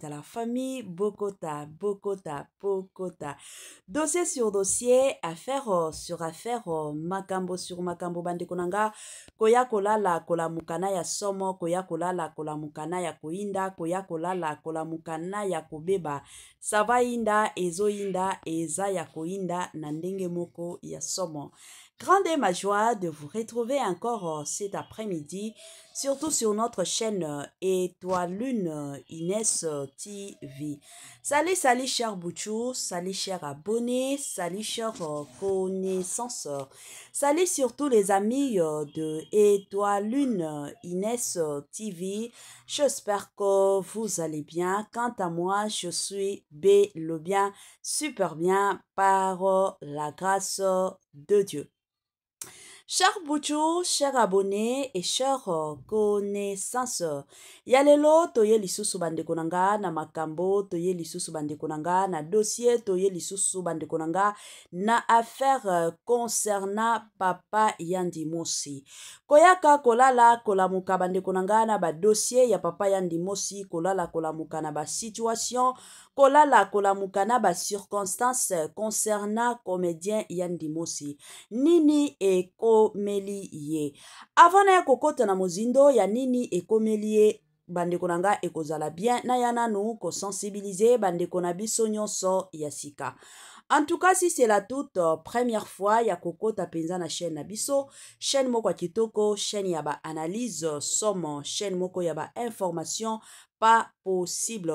la famille, Bokota. Dossier sur dossier, affaire sur affaire, makambo sur makambo bandekonanga, koya kolala kolamukana ya somo, koya kolala kolamukana ya koinda, koya kolala kolamukana ya kobeba, sava inda, ezo inda, eza ya koinda, nandenge moko ya somo. Grande est ma joie de vous retrouver encore cet après-midi, surtout sur notre chaîne Étoile Lune Inès TV. Salut, salut chers Bouchou, salut chers abonnés, salut chers connaissances, salut surtout les amis de Étoile Lune Inès TV. J'espère que vous allez bien. Quant à moi, je suis bien, super bien par la grâce de Dieu. Chers Bouchou, chers abonnés et chers connaissances, yalelo toye lisusu bandekonanga na makambo, toye lisusu bandekonanga na dossier, toye lisusu bandekonanga na affaire concernant Papa Yandi Mosi. Koyaka kolala kolamuka bandekonanga na ba dossier ya Papa Yandi Mosi, kolala kolamuka na ba situation, kolala kolamuka na ba circonstances concernant comédien Yandi Mosi. Nini e komeli ye. Avant na ya kokota na mozindo ya nini e komeli ye, bandeko nanga ekozala bien na yana nou ko sensibiliser bandeko na biso nyonso ya sika. En tout cas, si c'est la toute première fois ya kokota penza na chaîne na biso, chaîne moko kitoko, chaîne ya ba analyse somme, chaîne moko ya ba information pas possible.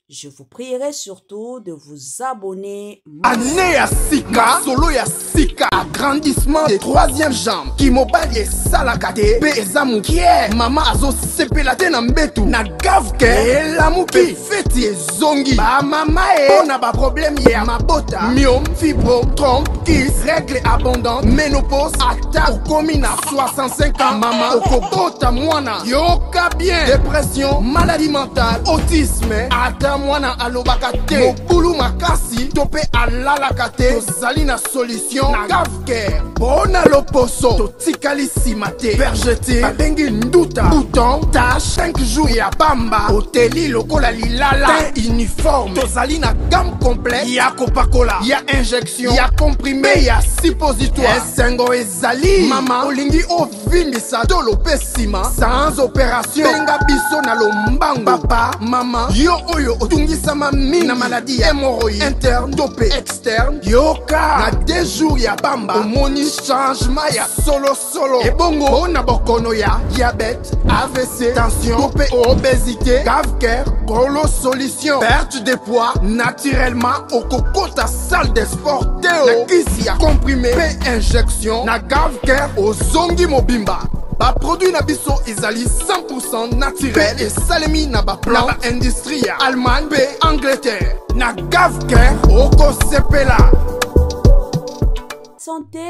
Je vous prierai surtout de vous abonner. Année ya Sika, solo ya Sika, agrandissement des troisième jambes, qui mobile ye salakate, pe ezamu kie, mama azo sepelate na mbetu, na gavke, elamu pe feti ezongi, ba mama ona ba problème ye ya mabota, myome, fibro, trompe, kiss, règle abondante, ménopause, ata okomi na 65 ans, mama okobota mwana, yoka bien, dépression, maladie mentale, autisme, ata mwana alobaka te, mokulu makasi, tope alalaka te, tozali na solution, na gavker, bona loposo, totikali sima te, vergete, babengi nduta, bouton, tache, 5 jours ya bamba, oteli lokola lilala, teint uniforme, tozali na gamme complète, ya kopakola, ya injection, ya comprimé, ya suppositoire, esengo ezali, mama, olingi ovimbisa, tolope sima, sans opération, benga biso na lombango, papa, mama, yo oyo otungisama mina maladie ya hémorroïde interne topé externe yoka na 2 jours ya bamba omoni changement ya solo ebongo na bokono ya diabète AVC tension topé obésité gavker golo solution perte de poids naturellement okokota salle de sport teo kisi ya comprimé pe injection na gavker ozongi mobimba. Ba produit na biso ezali 100% naturel et salemi na ba plan ba industrie ya Allemagne pe Angleterre na gavker oko sepela.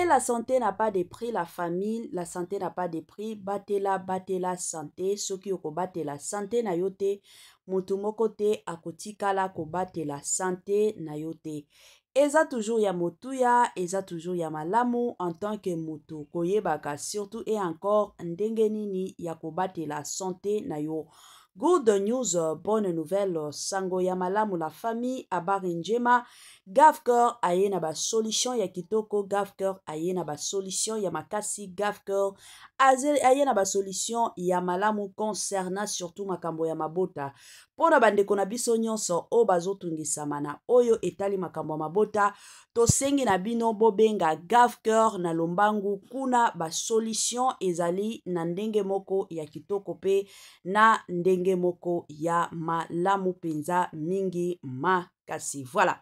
La santé n'a pas de prix, la famille, la santé n'a pas de prix, batela santé, soki oko batela santé na yote, mutu moko te akotikala ko batela santé na yote. Eza toujours ya motuya, eza toujours ya malamu en tant que mutu koyebaka surtout et encore ndenge nini ya kobate la santé na yo. Good news, bonne nouvelle, sango ya malamu la famille habari njema. Gavker aye na ba solution ya kitoko, Gavker aye na ba solution ya makasi, Gavker aye na ba solution ya malamu concernant surtout makambo ya mabota. Pona bandeko na biso nyonso o bazotungisama na oyo etali makambo ya mabota, tosengi na bino bobenga Gavker na lombangu kuna ba solution ezali na ndenge moko ya kitoko pe na ndenge moko ya malamu penza mingi makasi. Voilà.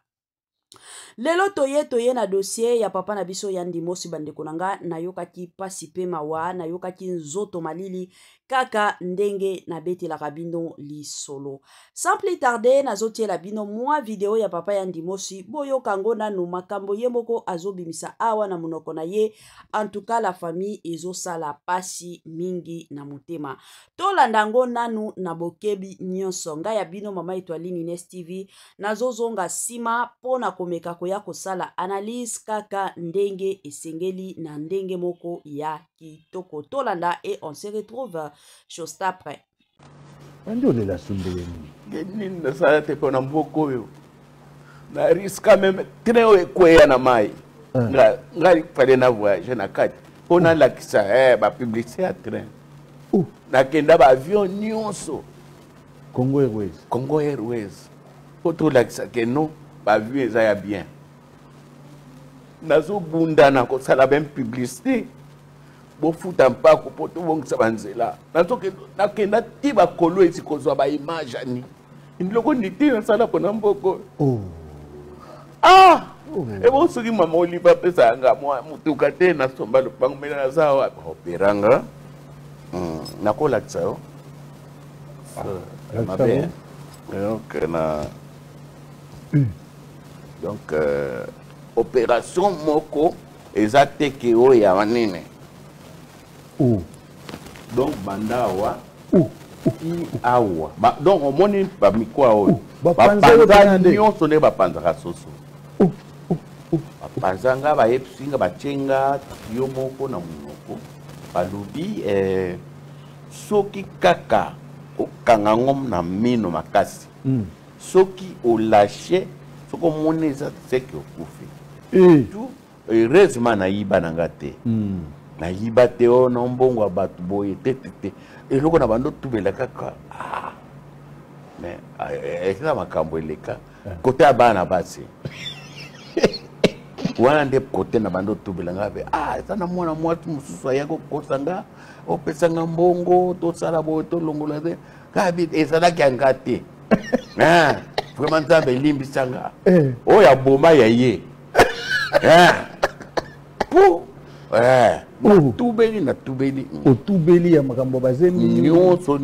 Lelo toye na dossier ya papa na biso Yandi Mosi bandeko nanga na yokaki pasi pe mawa na yokaki nzoto malili kaka ndenge na beti la rabino li solo. Sans plus tarder na zotie la bino mwa video ya papa Yandi Mosi boyo kango nanu makambo yemoko azobimisa awa na munoko na ye. En tout cas la famille ezo sala pasi mingi na mutema. Tolandango nanu na bokebi nyonso nga ya bino mama Étoile Lune Inès TV na zozonga sima pona komeka koya kosala analyse kaka ndenge esengeli na ndenge moko ya kitoko tolanda et on se retrouve juste après. Ndio la sumbele nini na sala te pona mboko yo na risque même train ekweya na mai ngali fale na voyage na kati pona la kisa ba publicité à train na kenda ba avion nyonso Congo Airways. Congo Airways. Poto la kisa ke non ba avion eza ya bien. Nazo bunda na ko sala ben publicité. Bo futa mpako poto bongisa banzela. Nazo ke na kenda ti ba kolo esi kozwa ba image ani. Ndiloko nditi na sala pona mboko. E bo soki mama Oliva pesa nga mwa mutuka te na somba lupango mena na zawa operanga. Nakola kisa yo. Donc, opération moko ezate ke o ya manene. Donc banda awa awa donc omoni ba mikwa o bapanza nyonso ne bapanza kasoso bapanzanga ba epsinga bachenga yo moko na munoko balobi soki kaka okanga ngom na mino makasi soki olashe soko moneza seki okufi tu heureusement nayiba nanga te nayiba te o na mbongo ya bato boye te eloko na bando tubela kaka mais eza makambo eleka kote ya bana basi wana nde kote na bando tubela nga be eza na mwana mwatu mosusu aya kokosanga opesanga mbongo tosala boye tolongola te kabi ezalaki yanga te vraiment nzambe elimbisanga oyo aboma ya ye natubeli otubeli ya makambo bazemi nyonso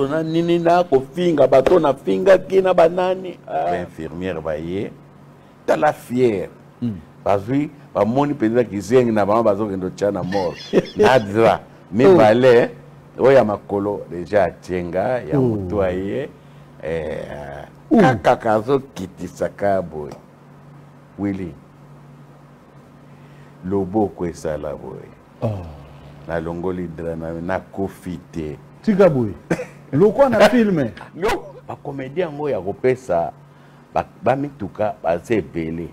na nini na kofinga bato na fingaki na banani infirmière baye tala fière bazwi bamoni mpenza kizengi na bango bazokende otya na mort nadra mibale oyo ya makolo deja atyenga ya motu aye kaka kazokitisaka boye wili loboko esala boye nalongoli dra na kofi te tika boye lokwa na filme bakomedi yango ya kopesa bamituka baza ebele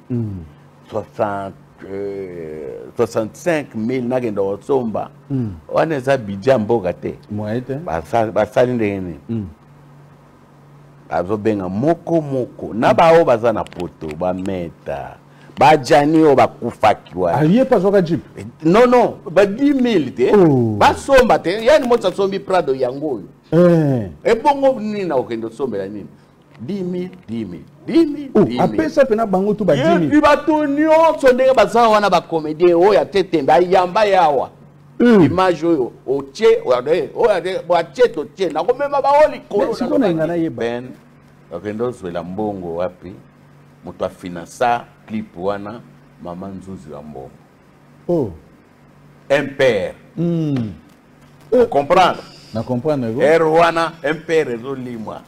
65,000 nakenda kosomba wana eza bidja mboka te basali ndenge nini bazobenga moko na bao baza na poto bameta bajani oyo bakufaki wana aye pazwaka jip non ba 10,000 te basomba te yani moto asombi prado yango oyo ebongo nini na okende osombela nini 10,000 apesa pena bango tu ba 10,000 bato nyonso ndenge baza wana bacomédien oyo atetembe ayamba yawa image oyo otie oyo atie totie nakomema bao likolo siko na ngana yeba ben okende ozwela mbongo wapi moto afinansa clip wana mama nzuzi ya mbongo impère comprendre na comprendre wana impère ezolimwa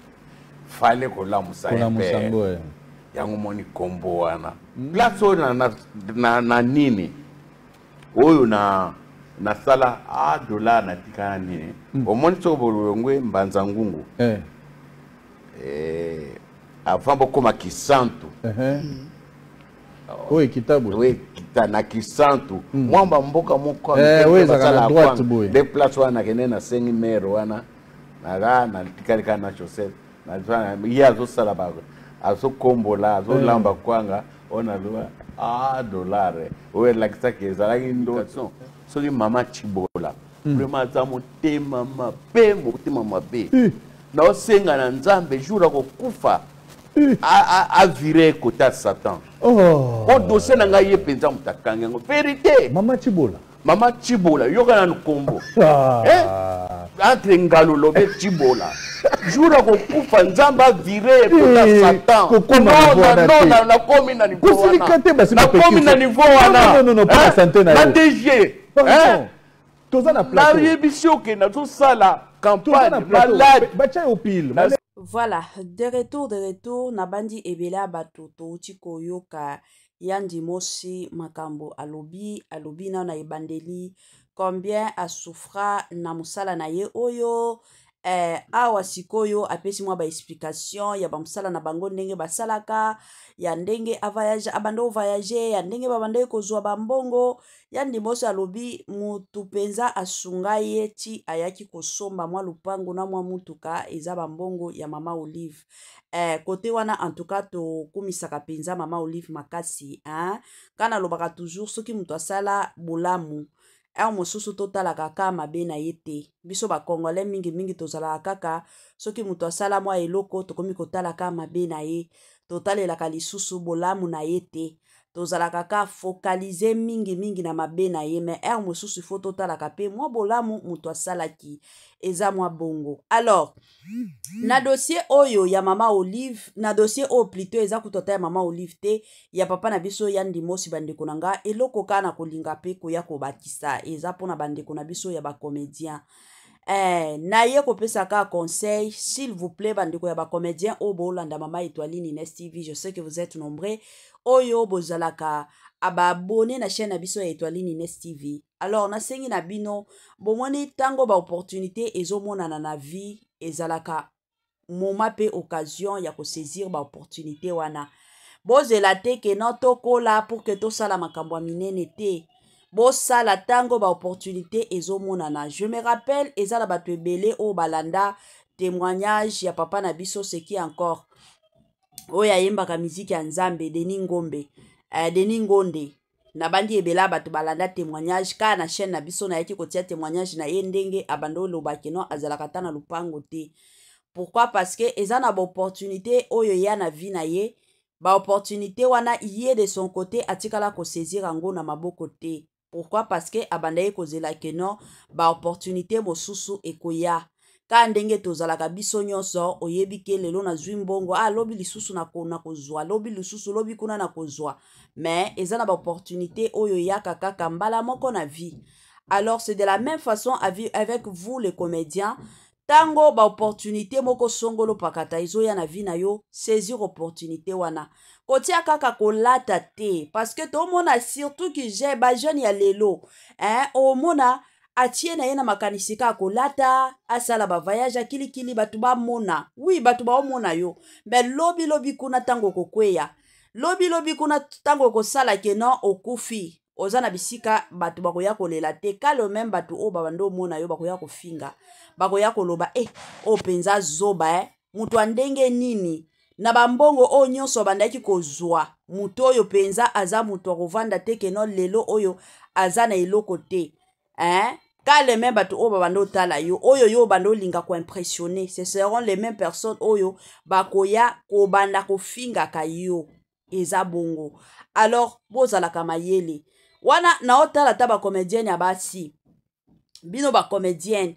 fale kolamusa impère yango moni kombo wana place oyo na nini oyo na sala dollar na tikana nini omoni soko bolongwe mbanza ngungu avant bokoma kisantu oyo kitabu we kita na kisantu mwamba mboka moko basala droite boye de place wana kene na sengi mero wana na tikalika na chaussette na ya azosala ba azokombola azolamba kwanga ona lwa dollar oyo lakisaki ezalaki ndo soki mama Chibola vraiment aza motema mabe naosenga na nzambe jour akokufa avire kota Satan o dossier na ngai ye penza mutakange yango vérité mama Chibola yoka na nkombo entre ngalo lobe Chibola jour akokufa nzambe avire kota Satan non nakomi na niveau wana nakomi na niveau wana na DG toza na plateau na yebisi okenda tosala campagne malade. Voilà, de retour, Nabandi Ebela Batoto, Tiko Yoka, Yandi Mosi, Makambo, Alobi na ebandeli, combien a souffra na musala na ye oyo, awa sikoyo, apesi mwa ba explication, ya ba musala na bango ndenge basalaka, ya ndenge abando voyager, ya ndenge babande kozwa bambongo, Yandi Mosi alobi mutu penza asunga ye ti ayaki kosomba mwa lupango na mwa mutuka eza bambongo ya mama Olive. Kote wana en tout cas to kumisaka penza mama Olive makasi, kana lobaka toujours soki mutu asala bolamu mosusu totalaka kaka mabe na ye te. Biso bakongole mingi tozalaka kaka soki mutu asala mwa eloko tokomi kotala kaka mabe na ye, totalelaka lisusu bolamu na ye te. Tozalaka kaka focaliser mingi na mabe na ye, mais mosusu faut totalaka pe mwa bolamu mutu asalaki eza mwa bongo. Alors na dossier oyo ya mama Olive, na dossier oyo plutôt eza kutota ya mama Olive te, ya papa na biso Yandi Mosi bandeko nanga, eloko kana kolinga pe koya kobakisa eza pona bandeko na biso ya ba comédien. Na ye kopesa ka conseil, s'il vous plaît bandeko ya ba comédien o bolanda mama Étoiline Ines TV, je sais que vous êtes nombreux oyo bozalaka aba abonné na chaîne na biso ya Étoiline Ines TV. Alors na sengi na bino bomoni tango ba opportunité ezomonana na vie ezalaka moma pe occasion ya ko saisir ba opportunité wana. Bozela te ke non tokola pour que to sala makambo minene te. Bosala tango ba opportunité ezomonana. Je me rappelle ezala bato ebele o balanda témoignage ya papa na biso seki encore. Oya yembaka miziki ya Nzambe Denis Ngombe. Denis Ngonde. Na bandi ebela bato balanda témoignage ka na chaîne na biso na yaki kotia témoignage na ye ndenge abando lobaki no azalaka ta na lupango te. Pourquoi? Parce que eza na ba opportunité oyo ya na vie na ye, ba opportunité wana ye de son côté atikala ko saisir ango na maboko te. Pourquoi? Parce que abanda ye kozela ke non ba opportunité mosusu ekoya. Ka ndenge tozalaka biso nyonso oyebi ke lelo na zwi mbongo lobi lisusu na kozwa, lobi lisusu lobi kuna na kozwa, mais eza na ba opportunité oyo ya kaka mbala moko na vie. Alors c'est de la même façon avec vous les comédiens. Tango ba opportunité moko songolo pakata izoya na vie na yo, saisir opportunité wana. Kotia kaka kolata te, parce que to mona surtout que j'ai ba jeune ya lelo, o mona atie na ye na makanisi ka kolata, asala ba voyage kilikili batu ba mona. Oui, batu ba mona yo. Mais lobi kuna tango kokweya. Lobi kuna tango kosala ke non okufi. Ozana bisika batu bakoya kolela te, ka le même batu o babando mona yo bakoya kofinga. Bakoya koloba o penza zoba mutu andenge nini na bambongo o nyonso bandaki kozwa mutu oyo penza aza mutu akovanda te ke non lelo oyo aza na eloko te. Ka les mêmes bato o babando tala yo oyo yo bando linga ko impressionner, ce seront les mêmes personnes oyo bakoya ko banda ko finga ka yo eza bongo. Alors bozala kamayele wana na otala ta ba comédienne ya basi bino ba comédienne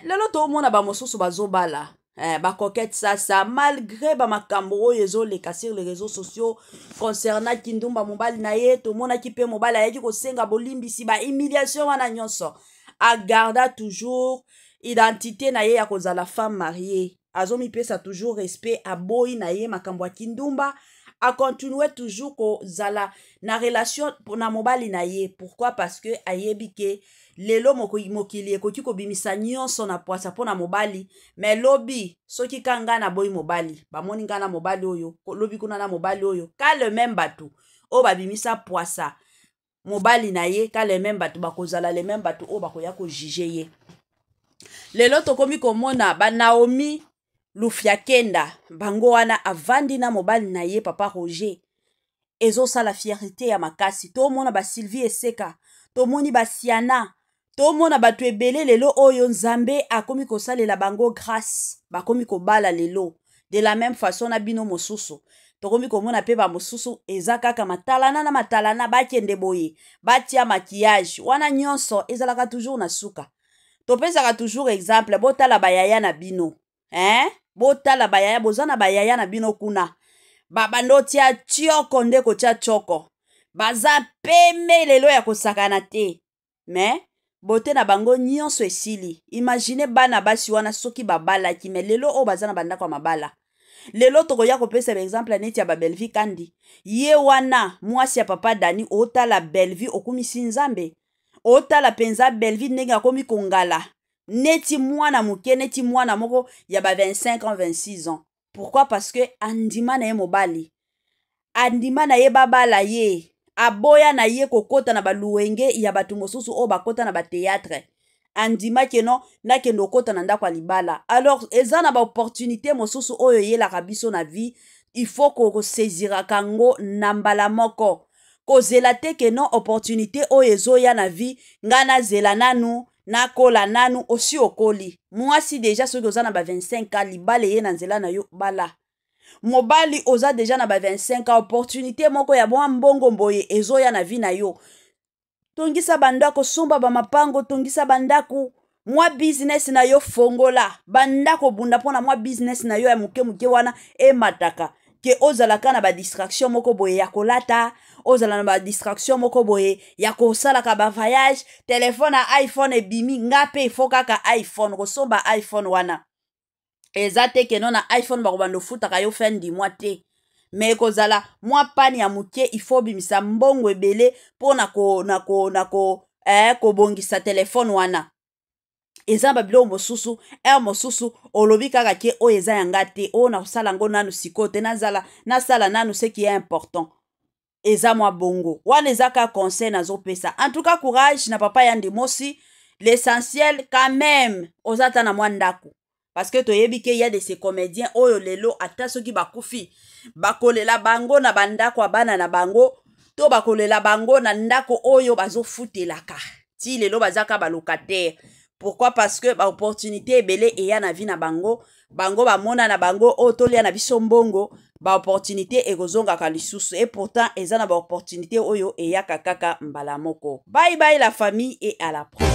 lelo to mona ba mosusu bazobala ba coquette ça malgré ba makambo oyo ezoleka sur les réseaux sociaux concernant kindumba mobali na ye to mona ki pe mobali ayaki ko senga bolimbisi ba humiliation wana nyonso a garda toujours identité na ye ya kozala femme mariée, azomi pesa toujours respect a boyi na ye makambo ya kindumba, a continuer toujours kozala na relation na mobali na ye. Pourquoi? Parce que ayebi ke lelo mokili ekoki kobimisa nyonso na poasa pona mobali, mais lobi soki kanga na boyi mobali bamoni nga na mobali oyo lobi kuna na mobali oyo ka le même bato o babimisa poasa mobali na ye, ka le même bato bakozala le même bato o bakoya ko juger ye. Lelo tokomi komona ba Naomi Lufiakenda bango wana avandi na mobali na ye papa Roger ezosala fierté ya makasi. To mona ba Sylvie Eseka, to moni ba Siana, to mona batu ebele lelo oyo Nzambe akomi kosalela bango grâce bakomi kobala lelo. De la même façon na bino mosusu tokomi komona pe ba mosusu eza kaka matalana bakende boye batia maquillage wana nyonso ezalaka toujours na suka. Topesaka toujours exemple botala bayaya na bino botala bayaya bozana bayaya na bino kuna babando tia tioko ndeko tia choko baza peme lelo ya kosakana te, mais bote na bango nyonso esili. Imagine bana basi wana soki babalaki me lelo o baza na bandako ya mabala. Lelo tokoya kopesa par exemple neti ya ba Bellevue Kandi. Ye wana mwasi ya papa Dani otala Bellevue okumisi nzambe. Otala penza Bellevue ndenge akomi kongala. Neti mwana muke neti mwana moko ya ba 25 ans 26 ans. Pourquoi? Parce que andima na ye mobali. Andima na ye babala ye. Aboya na ye kokota na baluwenge ya batu mosusu o bakota na ba théâtre. Andima keno na kendo kota na ndako libala. Alors eza na ba opportunité mosusu oyo ye la kabiso na vie, il faut ko saisira kango nambala moko. Ko zela te keno opportunité oyo ezoya na vie, ngana zela nanu na kola nanu osi okoli. Mwasi deja soki oza na ba 25 ans libale ye na nzela na yo bala. Mobali oza deja na ba 25 ans opportunité moko ya bwa mbongo mboye ezoya na vie na yo. Tongisa bandako somba ba mapango, tongisa bandako mwa business na yo fongola. Bandako bunda pona mwa business na yo ya muke wana e mataka. Ke ozalaka na ba distraction moko boye ya kolata, ozala na ba distraction moko boye ya kosala ka ba voyage, telefone na iPhone e bimi ngape ifoka ka iPhone, kosomba iPhone wana. Ezate ke non na iPhone ba kobando futa ka yo fin di mois te. Mais kozala mwa pani ya muke ifo bimisa mbongo ebele pona ko bongisa telefone wana. Eza babilo mosusu mosusu olobi kaka ke o eza yanga te o na sala ngo nanu sikote na sala nanu ce qui est important. Eza mwa bongo. Wana eza ka conseil nazo pesa. En tout cas courage na papa Yandi Mosi. L'essentiel quand même ozata na mwa ndako. Parce que toyebi ke ya de ces comédiens oyo lelo ata soki bakufi bakolela bango na bandako abana na bango to bakolela bango na ndako oyo bazofutelaka ti lelo bazaka balocataire. Pourquoi? Parce que ba opportunité ebele eya na vie na bango bamona na bango o tolia na biso mbongo ba opportunité ekozonga ka lisusu et pourtant eza na ba opportunité oyo eya kaka mbala moko. Bye bye la famille et à la prochaine.